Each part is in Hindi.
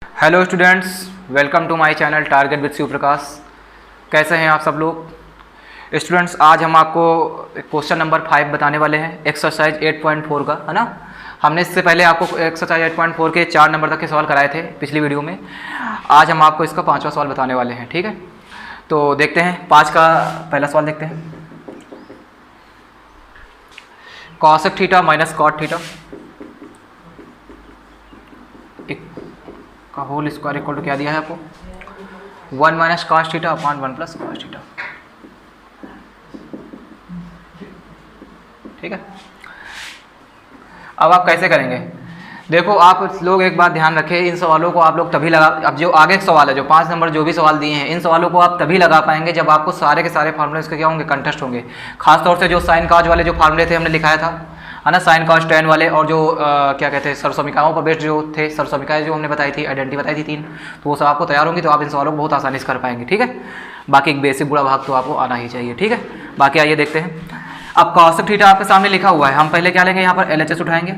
Hello students, welcome to my channel target with Shiv Prakash. कैसे हैं आप सब लोग स्टूडेंट्स? आज हम आपको क्वेश्चन नंबर 5 बताने वाले हैं, एक्सरसाइज 8.4 का, है ना। हमने इससे पहले आपको एक्सरसाइज 8.4 के 4 नंबर तक के सवाल कराए थे पिछली वीडियो में। आज हम आपको इसका 5वां सवाल बताने वाले हैं, ठीक है। तो देखते हैं 5 का पहला सवाल देखते हैं। Cosec theta minus cot theta का होल स्क्वायर इक्वल टू क्या दिया है आपको? 1 minus cos theta upon 1 plus cos theta, ठीक है। अब आप कैसे करेंगे? देखो आप लोग एक बात ध्यान रखें, इन सवालों को आप लोग तभी लगा, अब जो आगे एक सवाल है, जो 5 नंबर जो भी सवाल दिए हैं, इन सवालों को आप तभी लगा पाएंगे जब आपको सारे के सारे फार्मूले इसके क्या होंगे, कंटेस्ट होंगे। खासतौर से जो साइन काज वाले जो फार्मूले थे हमने लिखाया था, है ना, साइन कॉस टेन वाले, और जो क्या कहते हैं सरसमिकाओं पर बेस्ड जो थे, सरसमिकाएं जो हमने बताई थी, आइडेंटिटी बताई थी 3, तो वो सब आपको तैयार होंगी, तो आप इन सवालों को बहुत आसानी से कर पाएंगे, ठीक है। बाकी एक बेसिक बुरा भाग तो आपको आना ही चाहिए, ठीक है। बाकी आइए देखते हैं। अब कॉसेक थीटा आपके सामने लिखा हुआ है, हम पहले क्या लेंगे, यहाँ पर LHS उठाएंगे।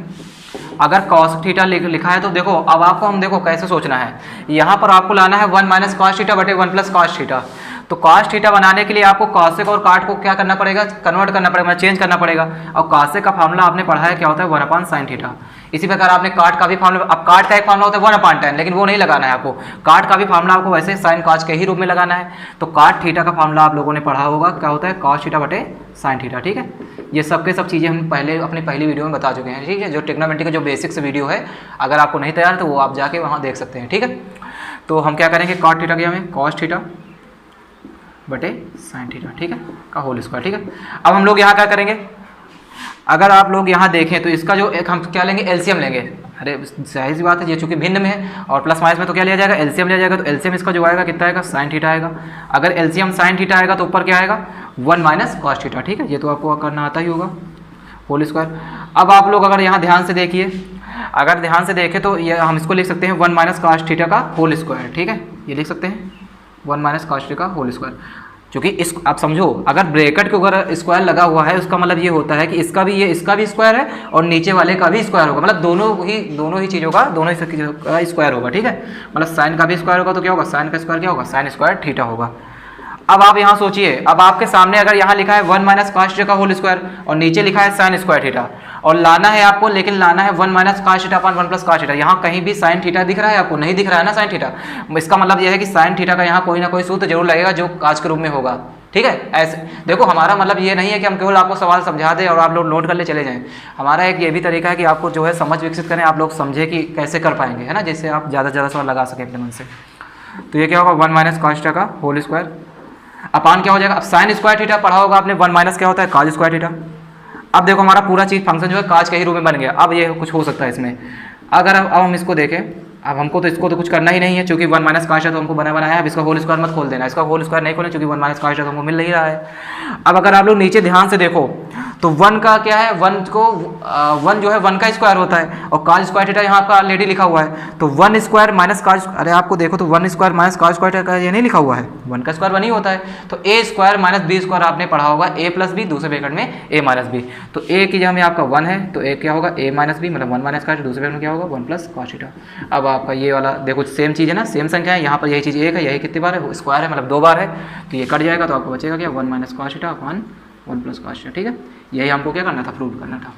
अगर कॉसेक थीटा लिखा है तो देखो, अब आपको हम देखो कैसे सोचना है। यहाँ पर आपको लाना है 1 माइनस कॉस थीटा बटे 1 प्लस कॉस थीटा। तो कॉस थीटा बनाने के लिए आपको कॉसेक और काट को क्या करना पड़ेगा, कन्वर्ट करना पड़ेगा, चेंज करना पड़ेगा। और कॉसेक का फार्मूला आपने पढ़ा है क्या होता है, 1 अपॉन साइन थीटा। इसी प्रकार आपने काट का भी फार्मूला, अब काट का एक फार्मूला होता है 1 अपॉन tan, लेकिन वो नहीं लगाना है आपको। काट का भी फार्मूला आपको वैसे साइन कॉस के ही रूप में लगाना है। तो काट थीटा का फार्मूला आप लोगों ने पढ़ा होगा, क्या होता है, कॉस थीटा बटे साइन थीटा, ठीक है। ये सब के सब चीज़ें हम पहले अपनी पहली वीडियो में बता चुके हैं, ठीक है। जो ट्रिग्नोमेट्री का जो बेसिक्स वीडियो है, अगर आपको नहीं तैयार तो वो आप जाके वहाँ देख सकते हैं, ठीक है। तो हम क्या करेंगे, कॉट थीटा के हमें कॉस थीटा बटे साइन थीटा, ठीक है, का होल स्क्वायर, ठीक है। अब हम लोग यहाँ क्या करेंगे, अगर आप लोग यहाँ देखें तो इसका जो एक हम क्या लेंगे, एलसीएम लेंगे। अरे जाहिर सी बात है, ये चूंकि भिन्न में है और प्लस माइनस में तो क्या लिया जाएगा, एलसीएम लिया जाएगा। तो एलसीएम इसका जो आएगा कितना आएगा, साइन थीटा आएगा। अगर एलसीएम साइन थीटा आएगा तो ऊपर क्या आएगा, 1 माइनस कॉस थीटा, ठीक है। ये तो आपको करना आता ही होगा, होल स्क्वायर। अब आप लोग अगर यहाँ ध्यान से देखिए, अगर ध्यान से देखें तो ये हम इसको लिख सकते हैं 1 माइनस कॉस थीटा का होल स्क्वायर, ठीक है। ये लिख सकते हैं 1 माइनस कॉस थीटा का होल स्क्वायर। क्योंकि इस आप समझो, अगर ब्रैकेट के ऊपर स्क्वायर लगा हुआ है, उसका मतलब ये होता है कि इसका भी, ये इसका भी स्क्वायर है और नीचे वाले का भी स्क्वायर होगा। मतलब दोनों ही चीज़ों का, दोनों ही चीज़ों का स्क्वायर होगा, ठीक है। मतलब साइन का भी स्क्वायर होगा तो क्या होगा, साइन का स्क्वायर क्या होगा, साइन स्क्वायर थीटा होगा। अब आप यहाँ सोचिए, अब आपके सामने अगर यहाँ लिखा है 1 माइनस कॉस थीटा का होल स्क्वायर और नीचे लिखा है साइन स्क्वायर थीटा, और लाना है आपको, लेकिन लाना है 1 minus cos theta upon 1 plus cos theta. यहाँ कहीं भी साइन थीटा दिख रहा है आपको, नहीं दिख रहा है ना साइन थीटा। इसका मतलब यह है कि साइन थीटा का यहाँ कोई ना कोई सूत्र जरूर लगेगा जो काज के रूप में होगा, ठीक है। ऐसे देखो, हमारा मतलब ये नहीं है कि हम केवल आपको सवाल समझा दें और आप लोग नोट कर ले चले जाएं। हमारा एक ये भी तरीका है कि आपको जो है समझ विकसित करें, आप लोग समझे कि कैसे कर पाएंगे, है ना, जिससे आप ज़्यादा से ज़्यादा सवाल लगा सकें अपने मन से। तो ये क्या होगा, 1 माइनस कॉस थीटा का होल स्क्वायर अपान क्या हो जाएगा, अब साइन स्क्वायर थीटा पढ़ा होगा आपने, 1 माइनस क्या होता है, काज स्क्वायर थीटा। अब देखो हमारा पूरा चीज़ फंक्शन जो है काज के ही रूप में बन गया। अब ये कुछ हो सकता है इसमें, अगर अब हम इसको देखें, अब हमको तो इसको तो कुछ करना ही नहीं है, क्योंकि 1 माइनस कॉस थीटा तो हमको बनाया है। अब इसका होल स्क्वायर मत खोल देना, इसका होल स्क्वायर नहीं खोलना, क्योंकि 1 माइनस कॉस थीटा तो हमको मिल नहीं रहा है। अब अगर आप लोग नीचे ध्यान से देखो तो 1 का क्या है, 1 जो है 1 का स्क्वायर होता है, और कॉस स्क्वायर थीटा यहाँ पर ऑलरेडी लिखा हुआ है। तो 1 स्क्वायर माइनस कॉस, अरे आपको देखो तो 1 square minus cos square theta ये नहीं लिखा हुआ है, 1 का स्क्वायर 1 ही होता है। तो ए स्क्वायर माइनस बी स्क्वायर आपने पढ़ा होगा, ए प्लस बी, दूसरे ब्रैकेट में ए माइनस बी। तो ए की जगह में आपका 1 है तो ए क्या होगा, ए माइनस बी, मतलब 1 माइनस कॉस, दूसरे ब्रैकेट में क्या होगा, 1 प्लस कॉस थीटा। अब आपका ये वाला देखो सेम चीज़ है ना, सेम संख्या है, यहाँ पर यही चीज़ 1 है, यही कितनी बार है, स्क्वायर है, मतलब 2 बार है। तो ये कट जाएगा तो आपको बचेगा क्या, 1 minus cos theta upon 1 plus cos theta, ठीक है। यही हमको क्या करना था, प्रूव करना था,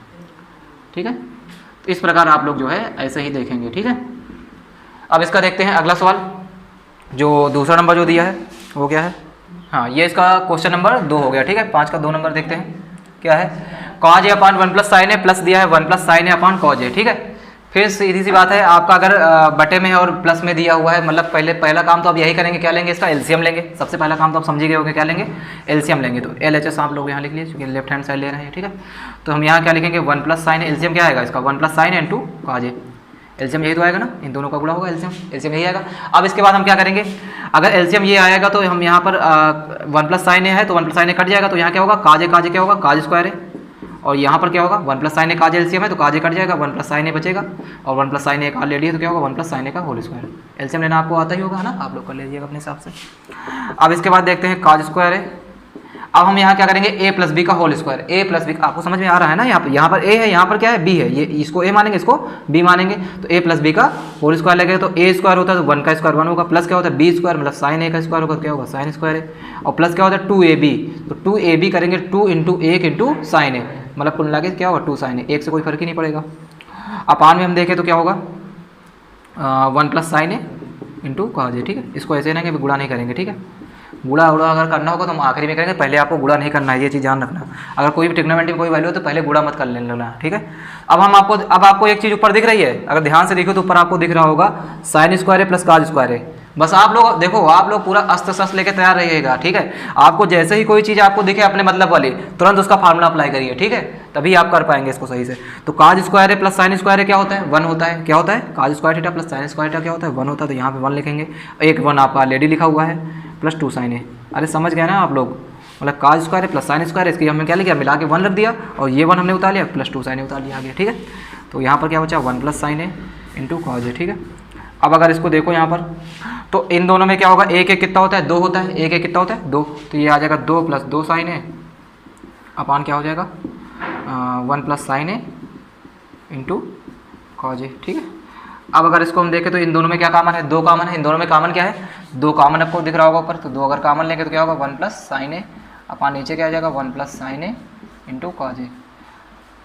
ठीक है। तो इस प्रकार आप लोग जो है ऐसे ही देखेंगे, ठीक है। अब इसका देखते हैं अगला सवाल, जो दूसरा नंबर जो दिया है वो क्या है, हाँ ये इसका क्वेश्चन नंबर 2 हो गया, ठीक है। 5 का 2 नंबर देखते हैं क्या है, cos A upon 1 plus sine A, plus दिया है 1 प्लस साइन ए अपॉन कॉज ए, ठीक है। फिर सीधी सी बात है, आपका अगर बटे में है और प्लस में दिया हुआ है, मतलब पहला काम तो आप यही करेंगे, क्या लेंगे, इसका एलसीएम लेंगे। सबसे पहला काम तो आप समझ गए होंगे, क्या लेंगे, एलसीएम लेंगे। तो LHS आप लोग यहाँ लिख लीजिए, क्योंकि लेफ्ट हैंड साइड ले रहे हैं, ठीक है। तो हम यहाँ क्या लिखेंगे, 1 प्लस साइन, एलसीएम क्या आएगा इसका, 1 प्लस साइन इंटू कॉज ए। एलसीएम यही तो आएगा ना, इन दोनों का गुणा होगा, एलसीएम यही आएगा। अब इसके बाद हम क्या करेंगे, अगर एलसीएम ये आएगा तो हम यहाँ पर 1 प्लस साइन ए है तो 1 प्लस साइन ए कट जाएगा, तो यहाँ क्या होगा, काज ए क्या होगा, काज स्क्वायर है। और यहाँ पर क्या होगा, 1 प्लस साइन ए काज एलसीएम है तो काज ए कट जाएगा, 1 प्लस साइन ए बचेगा, और 1 प्लस साइन ए ऑलरेडी है तो क्या होगा, 1 प्लस साइन ए का होल स्क्वायर। एलसीएम लेना आपको आता ही होगा, है ना, आप लोग कर लीजिएगा अपने हिसाब से। अब इसके बाद देखते हैं काज स्क्वायर है। अब हम यहाँ क्या करेंगे ए प्लस बी का whole square, A plus B, आपको समझ में आ रहा है ना, यहाँ पर ए है, यहाँ पर क्या है बी है, ये इसको ए मानेंगे, इसको बी मानेंगे, तो ए प्लस बी का होल स्क्वायर लगेगा, तो ए स्क्वायर होता है तो 1 का स्क्वायर 1 होगा, प्लस क्या होता है बी स्क्वायर मतलब साइन ए का स्क्वायर होगा, क्या होगा साइन स्क्वायर है, और प्लस क्या होता है 2ab, तो 2ab करेंगे 2 इंटू 1 इंटू साइन ए, मतलब कुल मिला के क्या होगा 2 साइन ए, एक से कोई फर्क ही नहीं पड़ेगा। अपान में हम देखें तो क्या होगा 1 प्लस साइन ए इंटू कॉज ए, ठीक है, इसको ऐसे ना कि गुणा नहीं करेंगे, ठीक है, गुणा उड़ा अगर करना होगा तो हम आखिरी में करेंगे, पहले आपको गुणा नहीं करना है, ये चीज़ ध्यान रखना। अगर कोई भी ट्रिग्नोमेट्री में कोई वैल्यू हो तो पहले गुणा मत कर लेना, ठीक है। अब आपको एक चीज़ ऊपर दिख रही है, अगर ध्यान से देखो तो ऊपर आपको दिख रहा होगा साइन स्क्वायर है प्लस कॉज स्क्वायर है, बस आप लोग देखो, आप लोग पूरा अस्त्र शस्त्र लेके तैयार रहिएगा, ठीक है। आपको जैसे ही कोई चीज़ आपको दिखे अपने मतलब वाली, तुरंत उसका फार्मूला अप्लाई करिए, ठीक है, तभी आप कर पाएंगे इसको सही से। तो कॉज स्क्वायर है प्लस साइन स्क्वायर है क्या होता है 1 होता है, क्या होता है cause square theta plus sine square theta क्या होता है 1 होता है, तो यहाँ पे 1 लिखेंगे, एक 1 आपका ऑलरेडी लिखा हुआ है प्लस 2 साइन ए, अरे समझ गए ना आप लोग, मतलब कॉज स्क्वायर है प्लस साइन स्क्वायर, इसकी हमने क्या लिखा मिला के 1 रख दिया, और ये 1 हमने उतार लिया प्लस 2 साइन ए उतार लिया आगे, ठीक है। तो यहाँ पर क्या बचा 1 प्लस साइन ए इंटू कॉज ए, ठीक है। अब अगर इसको देखो यहाँ पर, तो इन दोनों में क्या होगा, एक एक कितना होता है 2 होता है, एक एक कितना होता है 2, तो ये आ जाएगा 2 प्लस 2 साइन ए अपान क्या हो जाएगा 1 प्लस साइन ए इंटू कॉज ए, ठीक है। अब अगर इसको हम देखें तो इन दोनों में क्या कॉमन है 2 कॉमन है, इन दोनों में कॉमन क्या है 2 कॉमन आपको दिख रहा होगा ऊपर, तो 2 अगर कॉमन लेंगे तो क्या होगा 1 प्लस साइन ए अपान नीचे क्या आ जाएगा 1 प्लस साइन ए इंटू कॉज ए।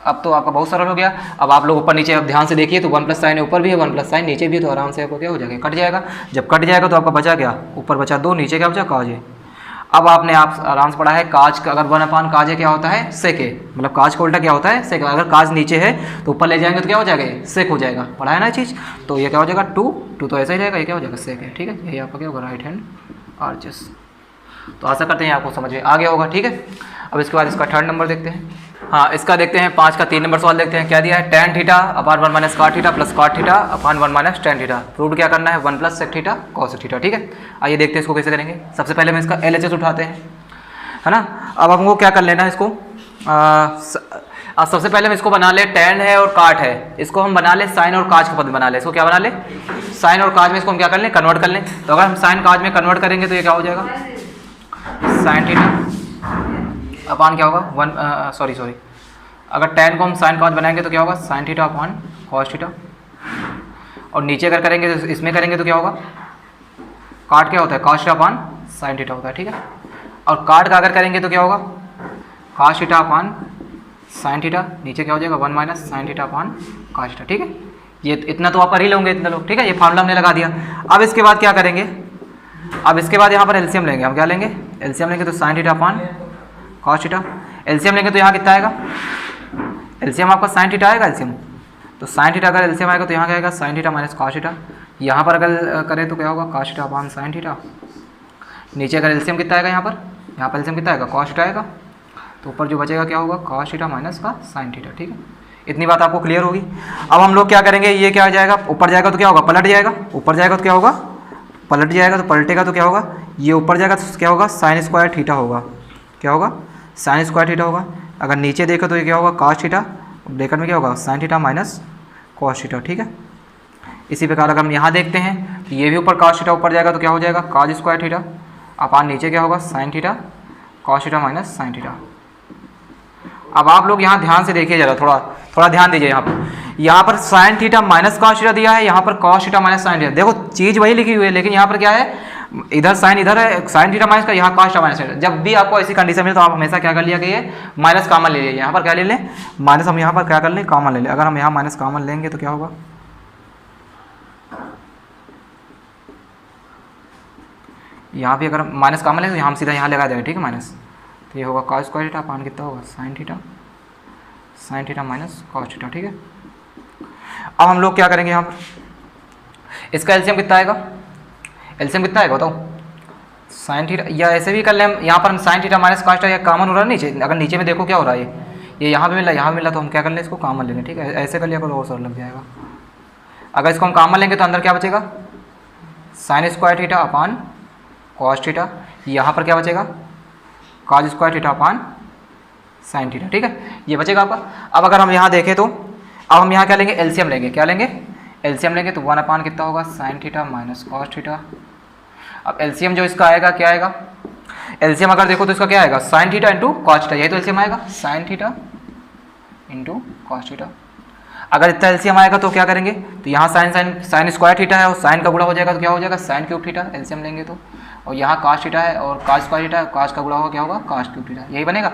अब तो आपका बहुत सरल हो गया। अब आप लोग ऊपर नीचे अब ध्यान से देखिए तो 1 प्लस साइन ऊपर भी है 1 प्लस साइन नीचे भी है, तो आराम से आपको क्या हो जाएगा कट जाएगा। जब कट जाएगा तो आपका बचा क्या, ऊपर बचा 2 नीचे क्या बचा काज है। अब आपने आप आराम से पढ़ा है काज का अगर 1 अपान काज है क्या होता है सेक है, मतलब काज का उल्टा क्या होता है सेक। अगर काज नीचे है तो ऊपर ले जाएंगे तो क्या हो जाएगा सेक हो जाएगा, पढ़ा है ना चीज़। तो ये क्या हो जाएगा 2 तो ऐसा ही रहेगा, ये क्या हो जाएगा सेक है, ठीक है। यही आपका क्या होगा राइट हैंड आर्चेस। तो आशा करते हैं आपको समझ में आ गया होगा, ठीक है। अब इसके बाद इसका 3rd नंबर देखते हैं। हाँ इसका देखते हैं 5 का 3 नंबर सवाल देखते हैं। क्या दिया है tan theta upon 1 minus cot theta plus cot theta upon 1 minus tan theta. Prove क्या करना है 1 plus sec theta cos theta, ठीक है। आइए देखते हैं इसको कैसे करेंगे। सबसे पहले हम इसका LHS उठाते हैं, है ना। अब हमको क्या कर लेना है इसको, सबसे पहले हम इसको बना ले tan है और cot है, इसको हम बना ले साइन और काज का पद बना ले। इसको क्या बना ले साइन और काज में इसको हम क्या कर लें कन्वर्ट कर लें। तो अगर हम साइन काज में कन्वर्ट करेंगे तो ये क्या हो जाएगा साइन थीटा अपान क्या होगा 1 सॉरी अगर tan को हम साइन काज बनाएंगे तो क्या होगा sine theta upon cos theta. और नीचे अगर करेंगे तो इसमें करेंगे तो क्या होगा काट क्या होता है cos theta upon sine theta होता है, ठीक है। और काट का अगर करेंगे तो क्या होगा cos theta upon sine theta, नीचे क्या हो जाएगा 1 minus sine theta upon cos theta, ठीक है। ये इतना तो आप पढ़ ही लोगे इतना लोग, ठीक है। ये फार्मूला हमने लगा दिया। अब इसके बाद क्या करेंगे, अब इसके बाद यहाँ पर एलसीएम लेंगे। हम क्या लेंगे एलसीएम लेंगे तो sine theta upon cos theta. LCM लेंगे तो यहाँ कितना आएगा एलसीएम आपका साइन थीटा आएगा एलसीएम। तो साइन थीटा अगर एलसीएम आएगा तो यहाँ क्या आएगा sign theta minus cos theta. यहाँ पर अगर करें तो क्या होगा cos theta upon sine theta. नीचे अगर एलसीएम कितना आएगा यहाँ पर एलसीएम कितना आएगा कॉस थीटा आएगा। तो ऊपर जो बचेगा क्या होगा कॉस थीटा माइनस का साइन थीटा, ठीक है। इतनी बात आपको क्लियर होगी। अब हम लोग क्या करेंगे, ये क्या आ जाएगा ऊपर जाएगा तो क्या होगा पलट जाएगा, ऊपर जाएगा तो क्या होगा पलट जाएगा। तो पलटेगा तो क्या होगा ये ऊपर जाएगा तो क्या होगा साइन स्क्वायर थीटा होगा, क्या होगा साइन स्क्वायर थीटा होगा। अगर नीचे देखो तो ये क्या होगा कॉस थीटा, ब्रैकेट में क्या होगा sign theta minus cos theta, ठीक है। इसी प्रकार अगर हम यहाँ देखते हैं तो ये भी ऊपर कॉस थीटा ऊपर जाएगा तो क्या हो जाएगा कॉस स्क्वायर थीटा अपान नीचे क्या होगा sine theta cos theta minus sine theta. अब आप लोग यहाँ ध्यान से देखिए जरा, थोड़ा ध्यान दीजिए। यहाँ पर sign theta minus cos theta दिया है, यहाँ पर cos theta minus sine theta. देखो चीज़ वही लिखी हुई है लेकिन यहाँ पर क्या है इधर साइन इधर है साइन थीटा माइनस का, यहाँ कॉस थीटा माइनस थीटा। जब भी आपको ऐसी कंडीशन मिले तो आप हमेशा क्या कर लिया कि ये माइनस कॉमन ले लिया। यहाँ पर क्या ले लें माइनस, हम यहाँ पर क्या कर लें कॉमन ले लें। अगर हम यहाँ माइनस कॉमन लेंगे तो क्या होगा यहाँ भी अगर माइनस कॉमन लेंगे तो हम सीधा यहाँ लगा देंगे, ठीक है माइनस। तो ये होगा कॉस स्क्वायर थीटा अपान कितना होगा sign theta minus cos theta, ठीक है। अब हम लोग क्या करेंगे यहाँ पर इसका एलसीएम कितना आएगा, एलसीएम कितना आएगा बताओ साइन थीटा, या ऐसे भी कर लें यहाँ पर हम sign theta minus cos theta या कॉमन हो रहा है नीचे। अगर नीचे में देखो क्या हो रहा है ये यहाँ पे मिला यहाँ पे मिला तो हम क्या कर लें इसको कॉमन ले लें, ठीक है। ऐसे कर लिया करो और सरल लग जाएगा। अगर इसको हम कॉमन लेंगे तो अंदर क्या बचेगा sign square theta upon cos theta, यहाँ पर क्या बचेगा cos square theta upon sine theta, ठीक है। ये बचेगा आपका। अब अगर हम यहाँ देखें तो अब हम यहाँ क्या लेंगे एलसीएम लेंगे, क्या लेंगे एलसीएम लेंगे तो 1 अपान कितना होगा sign theta minus cos theta. अब एलसीएम जो इसका आएगा क्या आएगा एलसीएम अगर देखो तो इसका क्या आएगा, sine theta into cos theta, यही तो एलसीएम आएगा, sine theta into cos theta. अगर इतना एलसीएम आएगा तो क्या करेंगे, तो यहाँ साइन स्क्वायर थीटा है और साइन का गुणा हो जाएगा तो क्या हो जाएगा, साइन क्यूब थीटा, एलसीएम लेंगे तो। और यहाँ काश थीटा है और काश स्क्वायर थीटा है, काश का गुणा होगा क्या होगा, काश क्यूब थीटा, यही बनेगा।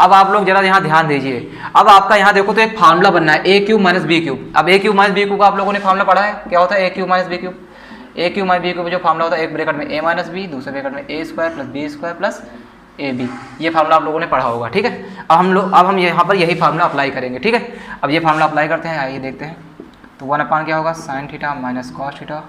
अब आप लोग जरा यहाँ ध्यान दीजिए, अब आपका यहाँ देखो तो एक फार्मूला बनना है, A cube minus B cube. अब ए क्यूब माइनस बी क्यूब का आप लोगों ने फार्मूला पढ़ा है, क्या होता है A cube minus B cube. A cube minus B cube जो फार्मूला होता है, एक ब्रैकेट में ए माइनस बी, दूसरे ब्रैकेट में A square plus B square plus A B, ये फार्मूला आप लोगों ने पढ़ा होगा, ठीक है। अब हम यहाँ पर यही फार्मूला अप्लाई करेंगे, ठीक है। अब ये फार्मूला अप्लाई करते हैं, आइए देखते हैं। तो 1 क्या होगा, sign theta minus cos theta.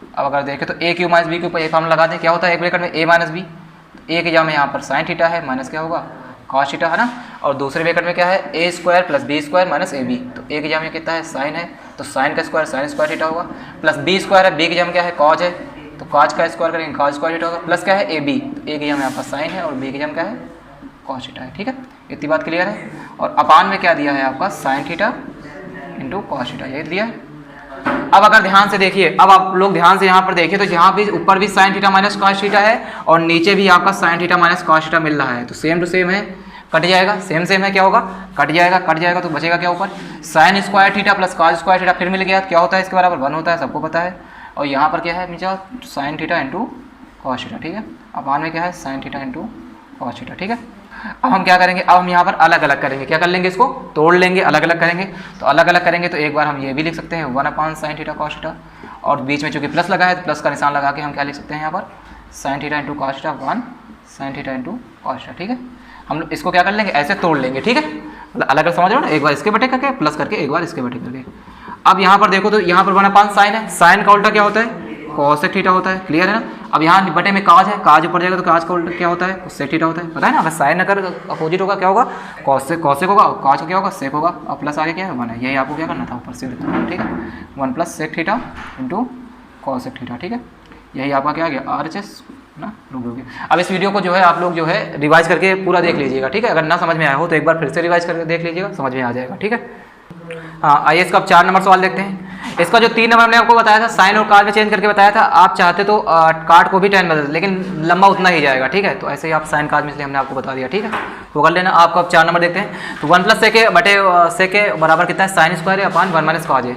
अब अगर देखें तो ए क्यू माइनस बी के ऊपर ये फार्मूला लगा दें, क्या होता है एक ब्रैकेट में ए माइनस बी, तो ए की जगह में यहाँ पर साइन थीटा है माइनस क्या होगा, कॉस थीटा है ना, और दूसरे ब्रैकेट में क्या है, A square plus B square minus A B, तो ए की जगह में कितना है, साइन है, तो साइन का स्क्वायर साइन स्क्वायर थीटा होगा, प्लस बी स्क्वायर है, बी की जगह में क्या है, कॉज है, तो कॉज का स्क्वायर करेंगे कॉज स्क्वायर थीटा होगा, प्लस क्या है ए बी, तो ए की जगह में आपका साइन है और बी की जगह में क्या है, कॉस थीटा है, ठीक है। इतनी बात क्लियर है। और अपान में क्या दिया है आपका, sine theta into cos theta, यही दिया है। अब अगर ध्यान से देखिए, अब आप लोग ध्यान से यहाँ पर देखिए तो यहाँ भी ऊपर भी sine theta minus cos theta है और नीचे भी आपका sine theta minus cos theta मिल रहा है, तो सेम टू सेम है, कट जाएगा, सेम है, क्या होगा, कट जाएगा तो बचेगा क्या ऊपर, sine square theta plus cos square theta, फिर मिल गया, क्या होता है इसके बराबर 1 होता है, सबको पता है। और यहाँ पर क्या है नीचे, sine theta into cos theta, ठीक है। अपान में क्या है, sine theta into cos theta, ठीक है। अब हम क्या करेंगे, अब हम यहाँ पर अलग अलग करेंगे, क्या कर लेंगे, इसको तोड़ लेंगे, अलग अलग करेंगे। तो अलग अलग करेंगे तो एक बार हम ये भी लिख सकते हैं 1 साइन थीटा कॉस थीटा, और बीच में चूंकि प्लस लगा है तो प्लस का निशान लगा के हम क्या लिख सकते हैं यहाँ पर, sine theta into cos theta 1 sine theta into cos theta, ठीक है। हम लोग इसको क्या कर लेंगे, ऐसे तोड़ लेंगे, ठीक है, मतलब अलग अलग समझ रहे हो ना, एक बार इसके बटे करके प्लस करके एक बार इसके बटे करके। अब यहाँ पर देखो तो यहाँ पर 1 साइन है, साइन का उल्टा क्या होता है, कॉसेक थीटा होता है, क्लियर है ना। अब यहाँ बटे में काज है, काज ऊपर जाएगा तो काज का उल्टा क्या होता है, कोसेक थीटा होता है, पता है ना। अगर साइन अगर अपोजिट होगा क्या होगा, कॉसेक होगा, और काज का क्या होगा, सेक होगा, और प्लस आगे क्या है 1 है, यही आपको क्या करना था ऊपर से, ठीक है। 1 plus sec theta into cosec theta, ठीक है, यही आपका क्या आ गया, RHS ना, रुक गया। अब इस वीडियो को जो है आप लोग जो है रिवाइज करके पूरा देख लीजिएगा, ठीक है। अगर ना समझ में आया हो तो एक बार फिर से रिवाइज करके देख लीजिएगा, समझ में आ जाएगा, ठीक है। हाँ, आइए इसका अब 4 नंबर सवाल देखते हैं। इसका जो 3 नंबर हमने आपको बताया था, साइन और कार्ड में चेंज करके बताया था, आप चाहते तो कार्ड को भी 10 बदल, लेकिन लंबा उतना ही जाएगा, ठीक है। तो ऐसे ही आप साइन कार्ड में, इसलिए हमने आपको बता दिया, ठीक है, वो कर लेना। आपको अब 4 नंबर देखते हैं। तो 1 प्लस सेके बटे सेके बराबर कितना है, साइन स्क्वायर है अपान 1 माइनस कॉज है।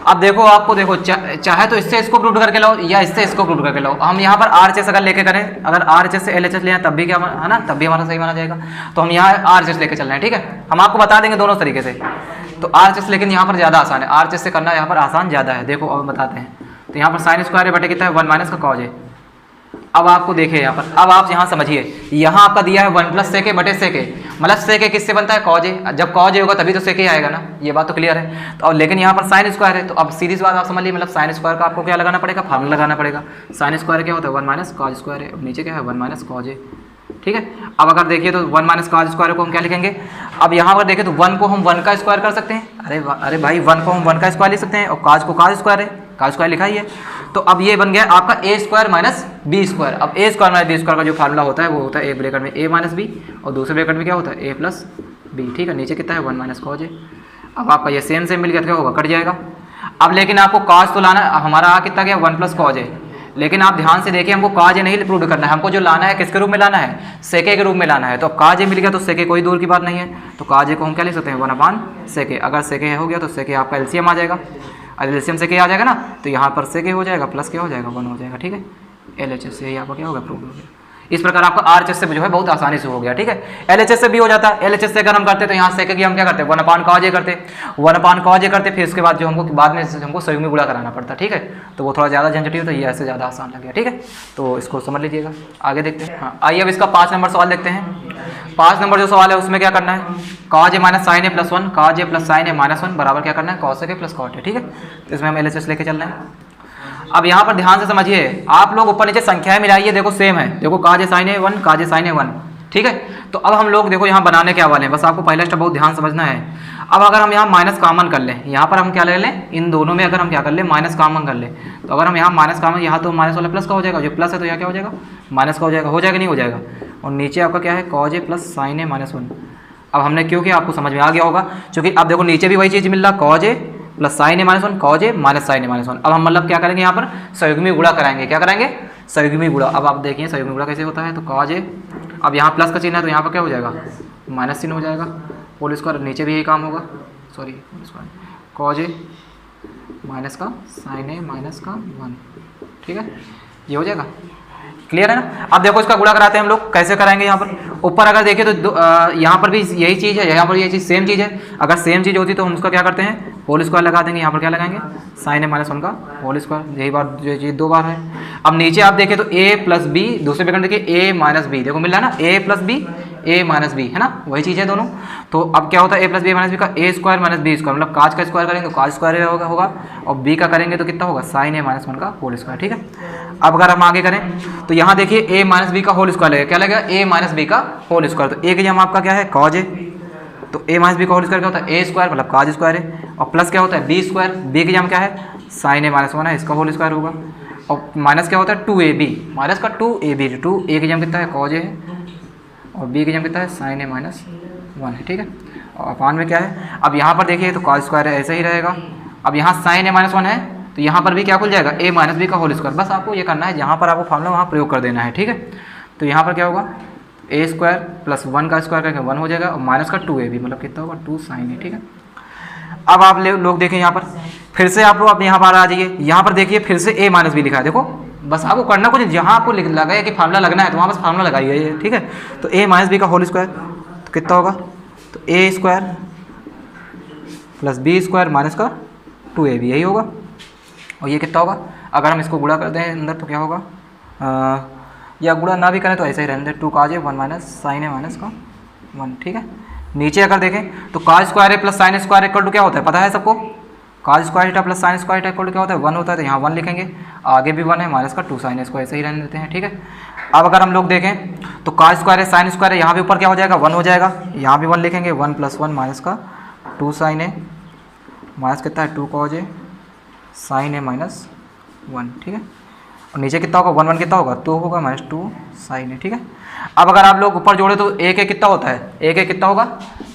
अब देखो आपको देखो चाहे तो इससे इसको प्रूव करके लाओ या इससे इसको प्रूव करके लाओ। हम यहाँ पर RHS अगर लेके करें, अगर RHS से LHS ले तब भी क्या है ना, तब भी हमारा सही माना जाएगा। तो हम यहाँ RHS लेके चल रहे हैं, ठीक है। हम आपको बता देंगे दोनों तरीके से। तो RHS लेकिन यहाँ पर ज़्यादा आसान है, RHS से करना यहाँ पर आसान ज़्यादा है। देखो अब बताते हैं। तो यहाँ पर साइन स्क्वायर बटे कितना है, 1 माइनस का कॉज है। अब आपको देखिए यहाँ पर, अब आप यहाँ समझिए, यहाँ आपका दिया है 1 प्लस सेके बटे सेके, मतलब सेके किससे बनता है, कॉज है। जब कॉज होगा तभी तो सेके आएगा ना, ये बात तो क्लियर है। तो लेकिन यहाँ पर साइन स्क्वायर है, तो अब सीधी सी बात आप समझ लीजिए, मतलब साइन स्क्वायर का आपको क्या लगाना पड़ेगा, फार्मूला लगाना पड़ेगा। साइन स्क्वायर क्या होता है, 1 माइनस कॉज स्क्वायर है, नीचे क्या है 1 माइनस कॉज है, ठीक है। अब अगर देखिए तो 1 माइनस कॉज स्क्वायर को हम क्या लिखेंगे, अब यहाँ पर देखिए तो 1 को हम 1 का स्क्वायर कर सकते हैं। अरे भाई 1 को हम 1 का स्क्वायर लिख सकते हैं, और काज को काज स्क्वायर है, काज स्क्वायर लिखा ही है। तो अब ये बन गया आपका ए स्क्वायर माइनस बी स्क्वायर। अब ए स्क्वायर माइनस बी स्क्वायर का जो फार्मूला होता है वो होता है ए ब्रैकेट में ए माइनस बी, और दूसरे ब्रैकेट में क्या होता है ए प्लस बी, ठीक है। नीचे कितना है 1 माइनस कॉज है। अब आपका ये सेम मिल गया, क्या होगा, कट जाएगा। अब लेकिन आपको काज तो लाना, हमारा आ कितना गया 1 प्लस कॉज है, लेकिन आप ध्यान से देखिए, हमको काज नहीं प्रूव करना है, हमको जो लाना है किसके रूप में लाना है, सेके के रूप में लाना है। तो अब काज मिल गया तो सेके कोई दूर की बात नहीं है, तो काज को हम क्या लिख सकते हैं 1 अपान सेके। अगर सेके हो गया तो सेके आपका एलसीएम आ जाएगा, अगर एलसीएम सेके आ जाएगा ना, तो यहाँ पर सेके हो जाएगा प्लस क्या हो जाएगा 1 हो जाएगा, ठीक है। LHS से आपका क्या होगा, प्रूव हो गया। इस प्रकार आपका RHS से जो है बहुत आसानी से हो गया, ठीक है। LHS से भी हो जाता है। LHS से अगर हम करते तो यहाँ सेके की हम क्या करते 1 अपान कॉज ए करते, 1 अपान कॉज ए करते, फिर उसके बाद जो हमको बाद में हमको संयुग्मी गुणा कराना पड़ता, ठीक है। तो वो थोड़ा ज़्यादा झंझटी होता है, ये ऐसे ज़्यादा आसान लग गया, ठीक है। तो इसको समझ लीजिएगा, आगे देखते हैं। हाँ, आइए अब इसका 5 नंबर सवाल देखते हैं। 5 नंबर जो सवाल है उसमें क्या करना है, cos A minus sine A plus 1, cos A plus sine A minus 1 बराबर क्या करना है, cos A plus cot A, ठीक है। तो इसमें हम LHS लेके चल रहे हैं। अब यहाँ पर ध्यान से समझिए, आप लोग ऊपर नीचे संख्याएं मिलाइए, देखो सेम है, देखो काजे साइन है 1, काजे साइन है 1, ठीक है। तो अब हम लोग देखो यहाँ बनाने क्या वाले हैं, बस आपको पहला स्टेप बहुत ध्यान समझना है। अब अगर हम यहाँ माइनस कॉमन कर लें, यहाँ पर हम क्या ले लें, इन दोनों में अगर हम क्या कर लें माइनस कॉमन कर लें, तो अगर हम यहाँ माइनस कॉमन, यहाँ तो माइनस वाला प्लस का हो जाएगा, जो प्लस है तो यहाँ क्या हो जाएगा माइनस का हो जाएगा नहीं हो जाएगा। और नीचे आपका क्या है cos A plus sine A minus 1। अब हमने क्यों किया आपको समझ में आ गया होगा, क्योंकि अब देखो नीचे भी वही चीज़ मिल रहा, cause A plus sine A minus 1, cos A minus sine A minus 1। अब हम मतलब क्या करेंगे, यहाँ पर संयुग्मी गुणा कराएंगे, क्या कराएंगे संयुग्मी गुणा। अब आप देखिए संयुग्मी गुणा कैसे होता है, तो कॉज ए, अब यहाँ प्लस का चिन्ह है तो यहाँ पर क्या हो जाएगा, माइनस चिन्ह हो जाएगा, होल स्क्वायर, नीचे भी यही काम होगा, sorry whole square, cause A minus का साइन ए माइनस का 1, ठीक है, ये हो जाएगा। क्लियर है ना। अब देखो इसका गुणा कराते हैं हम लोग, कैसे कराएंगे, यहाँ पर ऊपर अगर देखें तो यहाँ पर भी यही चीज़ है, यहाँ पर यही चीज़ सेम चीज़ है। अगर सेम चीज़ होती तो हम उसका क्या करते हैं, होल स्क्वायर लगा देंगे, यहाँ पर क्या लगाएंगे, साइन ए माइनस 1 का होल स्क्वायर, यही बात जो चीज़ 2 बार है। अब नीचे आप देखें तो a प्लस बी, दूसरे पैकेट देखिए a माइनस बी, देखो मिल रहा है ना, a plus B a minus B, है ना, वही चीज़ है दोनों। तो अब क्या होता है a plus B minus B का a square minus B square, मतलब काज का स्क्वायर करेंगे तो काज स्क्वायर होगा, और b का करेंगे तो कितना होगा, साइन ए माइनस 1 का होल स्क्वायर, ठीक है। अब अगर हम आगे करें तो यहाँ देखिए a माइनस बी का होल स्क्वायर लगेगा, क्या लगेगा, a माइनस बी का होल स्क्वायर, तो a की जगह आपका क्या है, कॉज ए, तो a माइनस बी का होल स्क्वायर क्या होता है, a स्क्वायर मतलब काज स्क्वायर है, और प्लस क्या होता है b स्क्वायर, b की जगह क्या है, साइन ए माइनस 1 है, इसका होल स्क्वायर होगा, और माइनस क्या होता है 2ab, माइनस का 2ab, 2a की जगह कितना है, कॉज ए है, और b की जगह कितना है, साइन ए माइनस 1 है, ठीक है। और अपान में क्या है, अब यहाँ पर देखिए तो कॉस स्क्वायर है, ऐसे ही रहेगा। अब यहाँ साइन ए माइनस 1 है तो यहाँ पर भी क्या खुल जाएगा, a माइनस बी का होल स्क्वायर, बस आपको ये करना है, जहाँ पर आपको फॉर्मूला वहाँ प्रयोग कर देना है, ठीक है। तो यहाँ पर क्या होगा, a स्क्वायर प्लस 1 का स्क्वायर करके 1 हो जाएगा, और माइनस का 2ab मतलब कितना होगा, 2 साइन ए, ठीक है। अब आप लोग देखें यहाँ पर फिर से आप लोग अब यहाँ पर आ जाइए, यहाँ पर देखिए फिर से a माइनस बी लिखा है, देखो बस आपको करना कुछ, जहाँ आपको लगा है कि फार्मूला लगना है तो वहाँ बस फार्मूला लगाइए, ठीक है। तो a माइनस बी का होल स्क्वायर तो कितना होगा, तो a square plus B square minus का 2ab, यही होगा, और ये कितना होगा, अगर हम इसको गुणा कर दें अंदर तो क्या होगा, या गुणा ना भी करें तो ऐसे ही रहने दें, 2 cos A 1 minus sine A minus का 1, ठीक है। नीचे अगर देखें तो cos square A plus sine square equal to क्या होता है, पता है सबको, cos square theta plus sine square equal to क्या होता है, 1 होता है, तो यहाँ 1 लिखेंगे, आगे भी 1 है, माइनस का 2 साइन इसको ऐसे ही रहने देते हैं, ठीक है। अब अगर हम लोग देखें तो काज स्क्वायर है साइन स्क्वायर है, यहाँ भी ऊपर क्या हो जाएगा, 1 हो जाएगा, यहाँ भी 1 लिखेंगे, 1 प्लस 1 माइनस का 2 साइन ए माइनस कितना है, 2 cause A sign A minus 1, ठीक है। और नीचे कितना होगा, 1 1 कितना होगा, 2 होगा माइनस 2 साइन ए, ठीक है। अब अगर आप लोग ऊपर जोड़े तो एक एक कितना होता है, एक एक कितना होगा,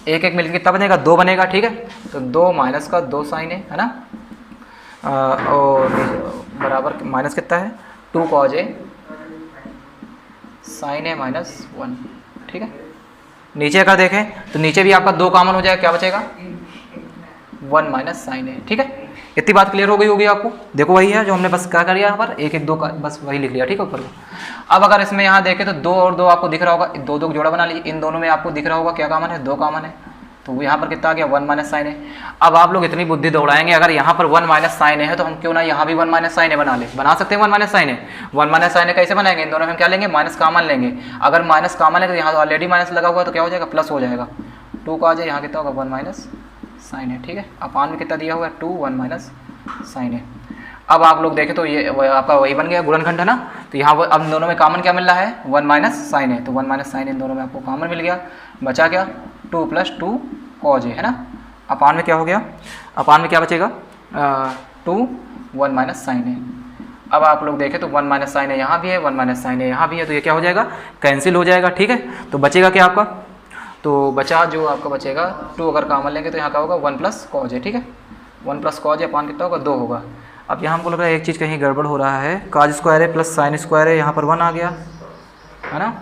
एक एक मिलकर कितना बनेगा, 2 बनेगा, ठीक है। तो 2 माइनस का 2 साइन है ना, और बराबर माइनस कितना है, 2 cause A sign A minus 1, ठीक है। नीचे अगर देखें तो नीचे भी आपका 2 कॉमन हो जाएगा, क्या बचेगा, 1 माइनस साइन ए, ठीक है। इतनी बात क्लियर हो गई होगी आपको, देखो वही है जो हमने बस क्या कर लिया यहाँ पर, 1 1 2 का बस वही लिख लिया, ठीक है ऊपर को। अब अगर इसमें यहाँ देखें तो 2 और 2 आपको दिख रहा होगा, 2 2 जोड़ा बना लीजिए, इन दोनों में आपको दिख रहा होगा क्या कॉमन है, 2 कॉमन है, तो यहाँ पर कितना आ गया, 1 माइनस साइन है। अब आप लोग इतनी बुद्धि दौड़ाएंगे, अगर यहाँ पर 1 माइनस साइन है तो हम क्यों ना यहाँ भी 1 माइनस साइन है बना ले, बना सकते हैं 1 माइनस साइन है। 1 माइनस साइन है कैसे बनाएंगे, इन दोनों में क्या लेंगे, माइनस कॉमन लेंगे, अगर माइनस कॉमन है तो यहाँ ऑलरेडी माइनस लगा हुआ है तो क्या हो जाएगा, प्लस हो जाएगा, 2 का आ जाए, यहाँ कितना होगा 1 माइनस साइन है, ठीक है। अपान में कितना दिया हुआ है, 2 1 माइनस साइन है। अब आप लोग देखें तो ये आपका वही बन गया गुणनखंड है ना, तो यहाँ अब दोनों में कॉमन क्या मिल रहा है, 1 माइनस साइन है, तो 1 माइनस साइन इन दोनों में आपको कॉमन मिल गया, बचा क्या, 2 प्लस 2 कॉज है ना। अपान में क्या हो गया, अपान में क्या बचेगा, 2 1 माइनस साइन है। अब आप लोग देखें तो 1 माइनस साइन है यहाँ भी है, 1 माइनस साइन है यहाँ भी है, तो ये क्या हो जाएगा, कैंसिल हो जाएगा, ठीक है। तो बचेगा क्या आपका, तो बचा जो आपका बचेगा 2 अगर कॉमन लेंगे तो यहाँ का होगा 1 प्लस कॉज है, ठीक है। 1 प्लस कॉज है, अपान कितना होगा, 2 होगा। अब यहाँ हमको लग रहा है एक चीज़ कहीं गड़बड़ हो रहा है, काज स्क्वायर है प्लस साइन स्क्वायर है, यहाँ पर 1 आ गया है ना,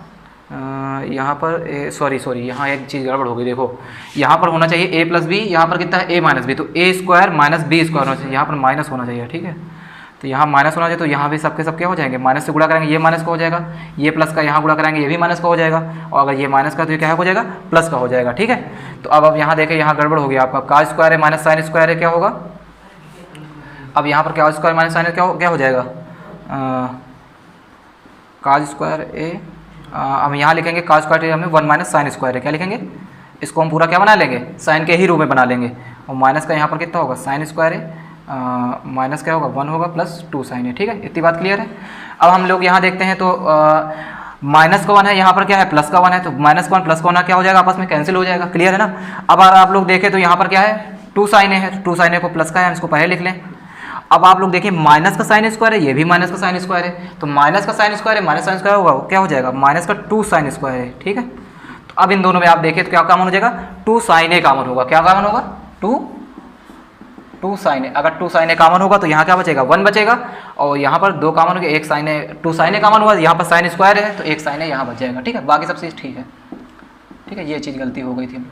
यहाँ पर सॉरी यहाँ एक चीज़ गड़बड़ हो गई, देखो यहाँ पर होना चाहिए a प्लस बी, यहाँ पर कितना है a माइनस बी, तो a square minus B square होना चाहिए, यहाँ पर माइनस होना चाहिए, ठीक है। तो यहाँ माइनस होना चाहिए, तो यहाँ भी सबके सब क्या हो जाएंगे, माइनस से गुणा करेंगे ये माइनस का हो जाएगा, ये प्लस का यहाँ गुणा करेंगे ये भी माइनस का हो जाएगा, और अगर ये माइनस का तो ये क्या हो जाएगा, प्लस का हो जाएगा, ठीक है। तो अब यहाँ देखें, यहाँ गड़बड़ हो गया आपका, काज स्क्वायर है माइनस साइन स्क्वायर है, क्या होगा, अब यहाँ पर काज स्क्वायर माइनस साइन क्या हो जाएगा, काज स्क्वायर ए, हम यहाँ लिखेंगे काज स्क्वायर हमें 1 माइनस साइन स्क्वायर है, क्या लिखेंगे, इसको हम पूरा क्या बना लेंगे, साइन के ही रूप में बना लेंगे, और माइनस का यहाँ पर कितना होगा, साइन स्क्वायर है, माइनस क्या होगा, 1 होगा प्लस 2 साइन है, ठीक है। इतनी बात क्लियर है। अब हम लोग यहाँ देखते हैं तो माइनस का 1 है, यहाँ पर क्या है, प्लस का 1 है, तो माइनस का 1 प्लस का 1 क्या हो जाएगा, आपस में कैंसिल हो जाएगा, क्लियर है ना। अब अगर आप लोग देखें तो यहाँ पर क्या है, 2 साइन है, तो 2 साइन है को प्लस का है, हम इसको पहले लिख लें। अब आप लोग देखिए माइनस का साइन स्क्वायर है, ये भी माइनस का साइन स्क्वायर है, तो माइनस का साइन स्क्वायर है माइनस साइन स्क्वायर होगा, क्या हो जाएगा, माइनस का 2 साइन स्क्वायर है, ठीक है। तो अब इन दोनों में आप देखिए तो क्या कॉमन हो जाएगा, 2 साइन ए कॉमन होगा, क्या कॉमन होगा, 2 2 साइन ए, अगर 2 साइन ए कॉमन होगा तो यहाँ क्या बचेगा 1 बचेगा, और यहाँ पर 2 कॉमन होगा, 1 साइन ए, 2 साइन ए कॉमन हुआ, यहाँ पर साइन स्क्वायर है तो 1 साइन ए यहाँ बच जाएगा। ठीक है, बाकी सब चीज़ ठीक है। ठीक है, ये चीज़ गलती हो गई थी,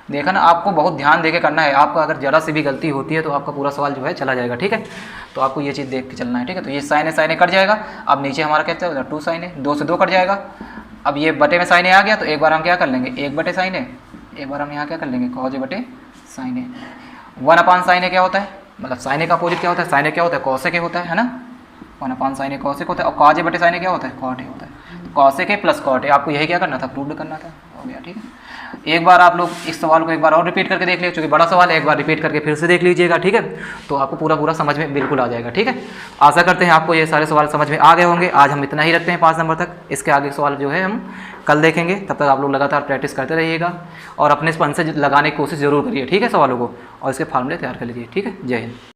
देखा ना, आपको बहुत ध्यान दे के करना है। आपको अगर ज़रा सी भी गलती होती है तो आपका पूरा सवाल जो है चला जाएगा। ठीक है, तो आपको ये चीज़ देख के चलना है। ठीक है, तो ये साइन ए कट जाएगा। अब नीचे हमारा क्या चलेगा 2 साइन ए, 2 से 2 कट जाएगा। अब ये बटे में साइन ए आ गया तो एक बार हम क्या कर लेंगे 1 बटे साइन ए, एक बार हम यहाँ क्या कर लेंगे कॉज ए बटे साइन ए। 1 अपान साइन ए क्या होता है, मतलब साइन ए का अपोजिट क्या होता है, साइन ए क्या होता है कॉसेक ए होता है ना, 1 अपान साइन ए कॉसेक होता है, और कॉज ए बटे साइन ए क्या होता है कॉट ए होता है। Cosec A plus cot A, आपको यही क्या करना था प्रूव करना था, हो गया। ठीक है, एक बार आप लोग इस सवाल को एक बार और रिपीट करके देख लीजिए, क्योंकि बड़ा सवाल है, एक बार रिपीट करके फिर से देख लीजिएगा। ठीक है, तो आपको पूरा समझ में बिल्कुल आ जाएगा। ठीक है, आशा करते हैं आपको ये सारे सवाल समझ में आ गए होंगे। आज हम इतना ही रखते हैं 5 नंबर तक, इसके आगे सवाल जो है हम कल देखेंगे। तब तक आप लोग लगातार प्रैक्टिस करते रहिएगा और अपने स्पन से लगाने की कोशिश जरूर करिए। ठीक है, सवालों को, और इसके फार्मूले तैयार कर लीजिए। ठीक है, जय हिंद।